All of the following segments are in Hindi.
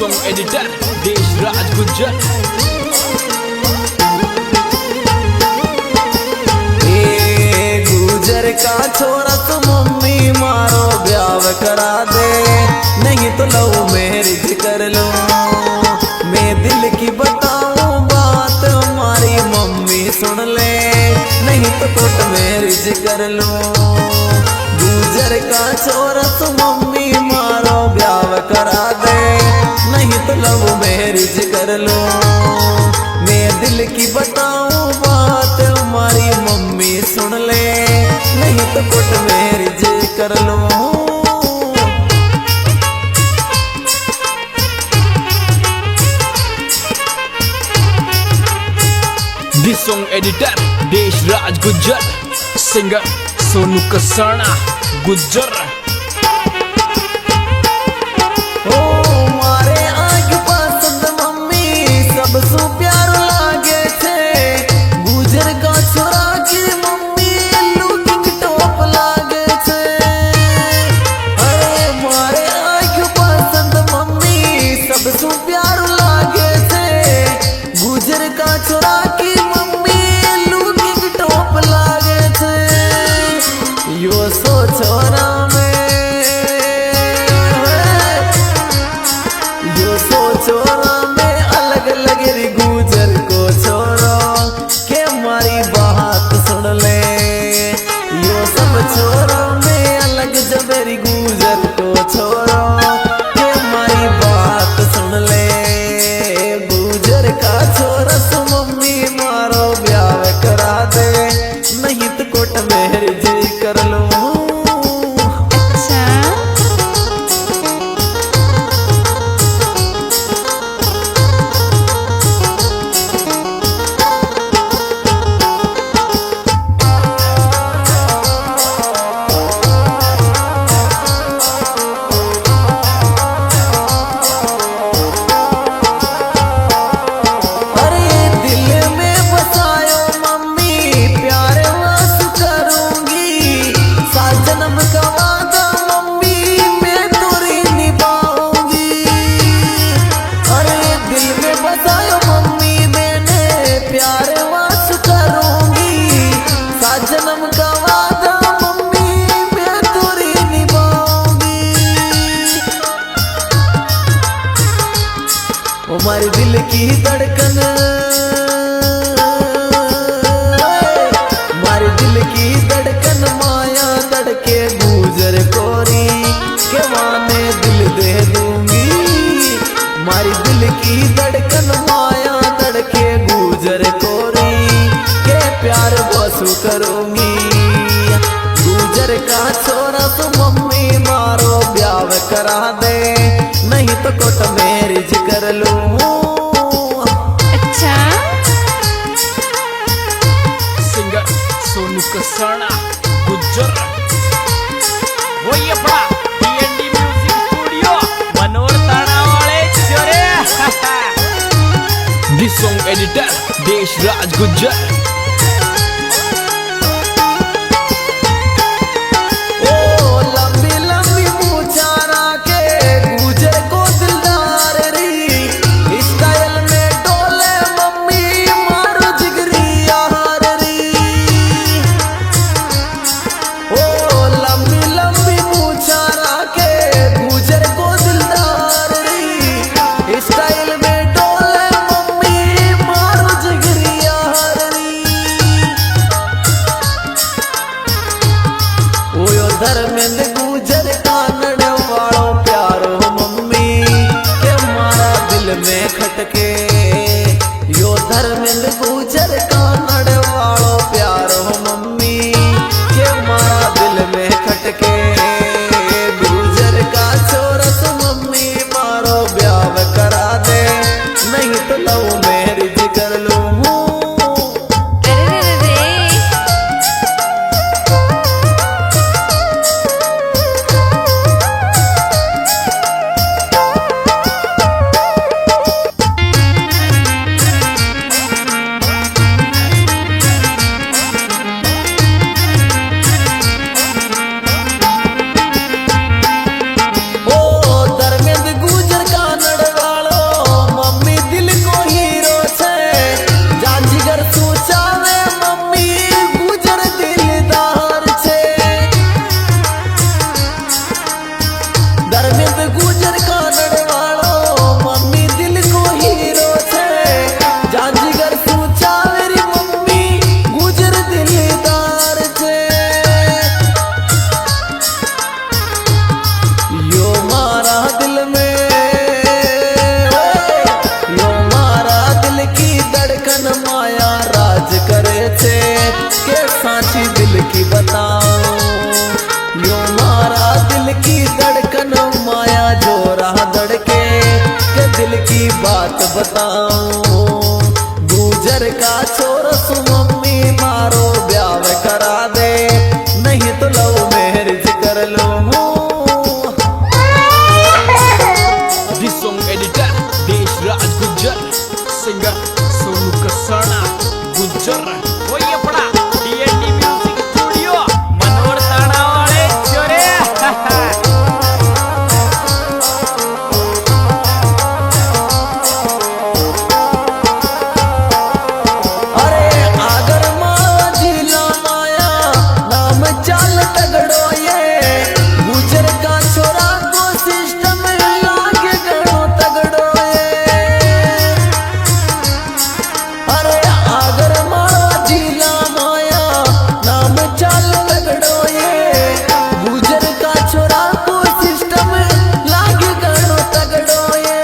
सॉन्ग एडिटर देश राज गुज्जर। गुजर का छोरा तो मम्मी मारो ब्याह करा दे, नहीं तो लव मैरिज कर लो। मैं दिल की बताऊं बात हमारी मम्मी सुन ले, नहीं तो कोर्ट मैरिज कर लो। गुजर का छोरा तो मम्मी मारो ब्याह करा दे, नहीं तो लव मैरिज कर लो। मैं दिल की बताऊं बात हमारी मम्मी सुन ले, नहीं तो कोर्ट मैरिज कर लो। दिस सॉन्ग एडिटर देश राज गुज्जर, सिंगर सोनू कसाना गुज्जर। मारे आग पसंद मम्मी सबसे प्यार लागे थे, गुजर का छोरा की मम्मी लुकिंग टॉप लागे थे। अरे मारे आग पसंद मम्मी सबसे प्यार लागे थे, गुजर का छोरा की मम्मी लुकिंग टॉप लागे थे। यो सोचो ना छोरा में अलग लगे री गुजर को छोरो के हमारी बात सुन ले। यो सब छोरों में अलग जबेरी गुजर को छोरो के हमारी बात सुन ले। गुजर का छोरा तो मम्मी मारो ब्याह करा दे, नहीं तो कोर्ट मैरिज कर लो। हमारे दिल की धड़कन, हमारे दिल की धड़कन माया धड़के गुजर कोरी के माने दिल दे दूंगी। हमारी दिल की धड़कन माया धड़के गुजर कोरी के प्यार बसू करूंगी। गुजर का छोरा तो मम्मी मारो ब्याह करा दे, नहीं तो कोर्ट मैरिज कर लो। अच्छा सिंगर सोनू कसाना गुज्जर। वही अपना डीएनडी म्यूजिक स्टूडियो मनोर ताना वाले चोरे। दिस सॉन्ग एडिटर देश राज गुज्जर। बताऊं। गुजर का छोरा सु मम्मी मारो ब्याह करा दे, नहीं तो लव मैरिज कर लो। This song editor Desh Raj Gujjar, singer Sonu Kasana Gujjar. वो ये पड़ा D&D Music Studio मनोर ताना वाले चोरे। अरे आगर माँ जिला माया नाम चाल तगड़ो ये, गुजर का छोरा को सिस्टम लागे गणो तगड़ो ये। अरे आगर माँ जिला माया नाम चाल तगड़ो ये, गुजर का छोरा को सिस्टम लागे गणो तगड़ो ये।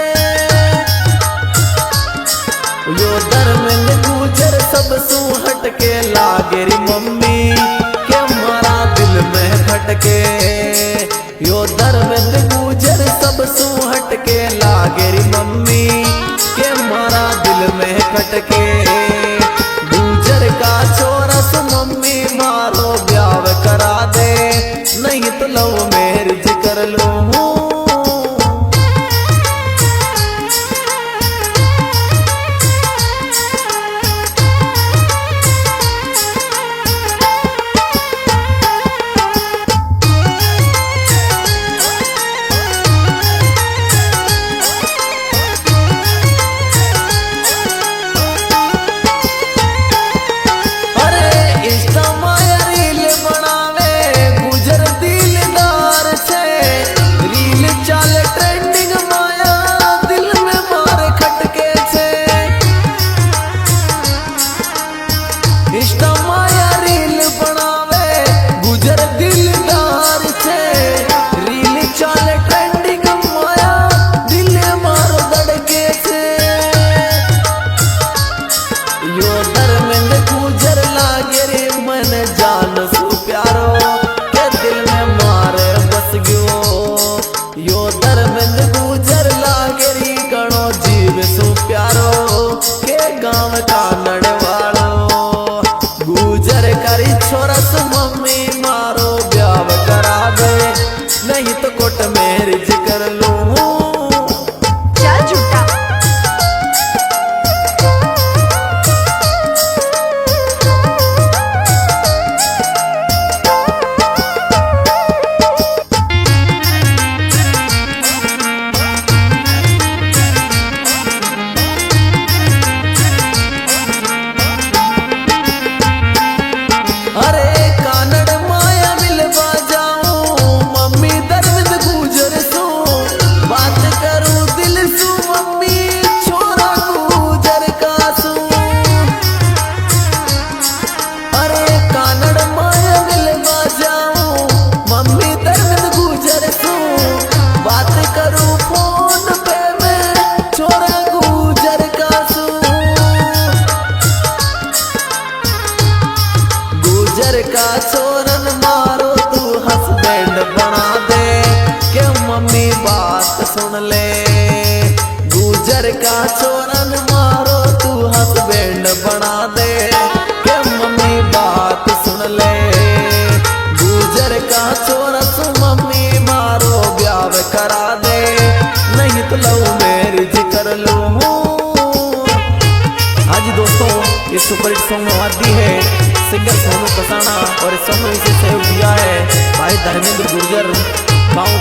यो धर्मेंद्र गुजर सब सू हटके लागे री मम्मी के मारा दिल में खटके। यो धर्मेंद्र गुजर सब सू हटके लागे री मम्मी के मारा दिल में खटके। गुजर का छोरा सु मम्मी मारो ब्याह करा दे, नहीं तो लव मैरिज कर लो। नहीं तो कोर्ट मैरिज कर लो। चल झूठा। अरे कानड़ माया मिल बाजाऊं मम्मी दर्द गुजर सू, बात करूं दिल सू मम्मी छोरा गुजर का सू। अरे कानड़ माया मिल बाजाऊं मम्मी दर्द गुजर सू, बात करूं फोन पे मैं छोरा गुजर का सू। गुजर का छोरन मारो तू हस्बैंड बना दे, के मम्मी बात सुन ले। गुजर का छोरन मारो तू हस्बैंड बना दे, के मम्मी बात सुन ले। गुजर का छोरा सु मम्मी मारो ब्याह करा दे, नहीं तो लव मैरिज कर लो। हाँ जी दोस्तों, ये सुपरहिट सॉन्ग में वादी है सिंगर सोनू कसाना, और इस सॉन्ग में इसे सहयोग दिया है भाई धर्मेंद्र गुर्जर गाँव